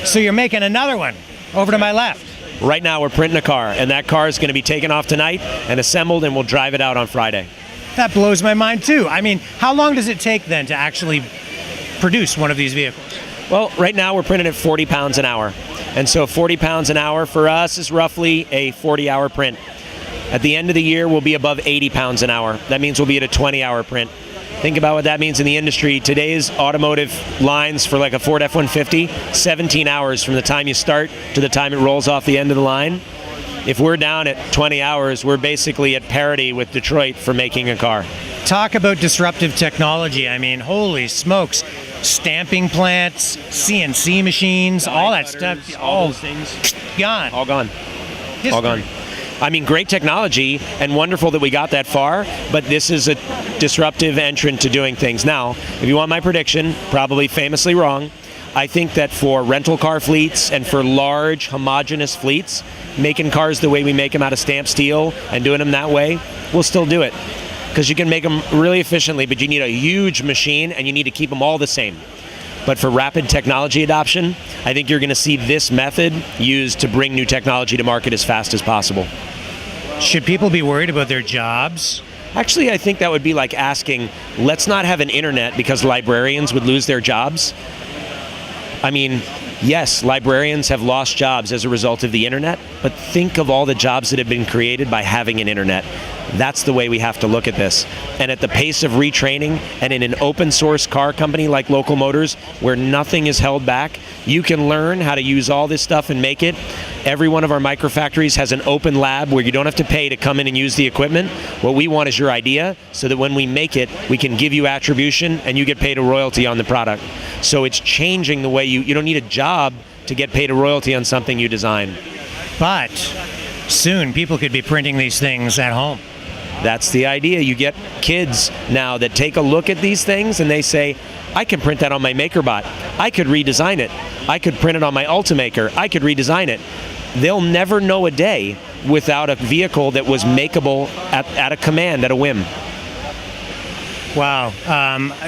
So you're making another one over to my left. Right now we're printing a car, and that car is going to be taken off tonight and assembled, and we'll drive it out on Friday. That blows my mind too. I mean, how long does it take then to actually produce one of these vehicles? Well, right now we're printing at 40 pounds an hour. And so 40 pounds an hour for us is roughly a 40-hour print. At the end of the year, we'll be above 80 pounds an hour. That means we'll be at a 20-hour print. Think about what that means in the industry. Today's automotive lines for like a Ford F-150, 17 hours from the time you start to the time it rolls off the end of the line. If we're down at 20 hours, we're basically at parity with Detroit for making a car. Talk about disruptive technology. I mean, holy smokes. Stamping plants, CNC machines, all that stuff. All those things. Gone. All gone. History. All gone. I mean, great technology and wonderful that we got that far, but this is a disruptive entrant to doing things. Now, if you want my prediction, probably famously wrong, I think that for rental car fleets and for large homogeneous fleets, making cars the way we make them out of stamped steel and doing them that way, we'll still do it. Because you can make them really efficiently, but you need a huge machine and you need to keep them all the same. But for rapid technology adoption, I think you're going to see this method used to bring new technology to market as fast as possible. Should people be worried about their jobs? Actually, I think that would be like asking, let's not have an internet because librarians would lose their jobs. I mean, yes, librarians have lost jobs as a result of the internet, but think of all the jobs that have been created by having an internet. That's the way we have to look at this. And at the pace of retraining and in an open source car company like Local Motors, where nothing is held back, you can learn how to use all this stuff and make it. Every one of our microfactories has an open lab where you don't have to pay to come in and use the equipment. What we want is your idea so that when we make it, we can give you attribution and you get paid a royalty on the product. So it's changing the way you don't need a job to get paid a royalty on something you design. But soon people could be printing these things at home. That's the idea. You get kids now that take a look at these things and they say, I can print that on my MakerBot. I could redesign it. I could print it on my Ultimaker. I could redesign it. They'll never know a day without a vehicle that was makeable at a command, at a whim. Wow.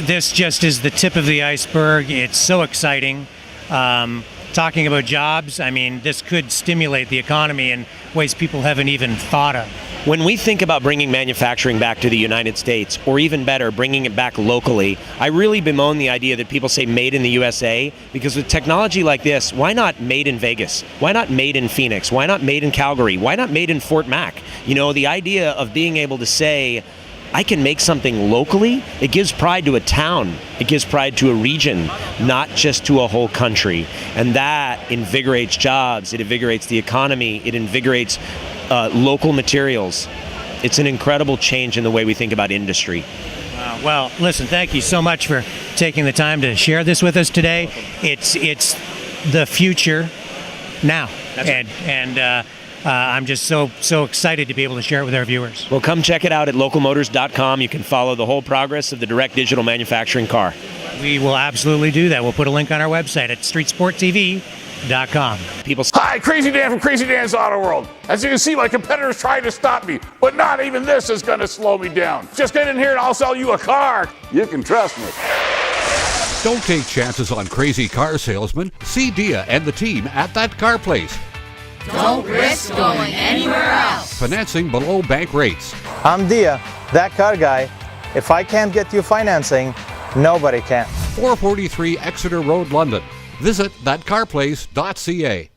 This just is the tip of the iceberg. It's so exciting. Talking about jobs, I mean, this could stimulate the economy in ways people haven't even thought of. When we think about bringing manufacturing back to the United States, or even better, bringing it back locally, I really bemoan the idea that people say made in the USA, because with technology like this, why not made in Vegas? Why not made in Phoenix? Why not made in Calgary? Why not made in Fort Mac? You know, the idea of being able to say, I can make something locally, it gives pride to a town. It gives pride to a region, not just to a whole country. And that invigorates jobs, it invigorates the economy, it invigorates local materials. It's an incredible change in the way we think about industry. Well, listen, thank you so much for taking the time to share this with us today. It's the future now. That's right. And I'm just so excited to be able to share it with our viewers. Well, come check it out at localmotors.com. You can follow the whole progress of the direct digital manufacturing car. We will absolutely do that. We'll put a link on our website at streetsporttv.com. Hi, Crazy Dan from Crazy Dan's Auto World. As you can see, my competitors trying to stop me, but not even this is going to slow me down. Just get in here and I'll sell you a car. You can trust me. Don't take chances on crazy car salesmen. See Dia and the team at That Car Place. Don't risk going anywhere else. Financing below bank rates. I'm Dia, that car guy. If I can't get you financing, nobody can. 443 Exeter Road, London. Visit thatcarplace.ca.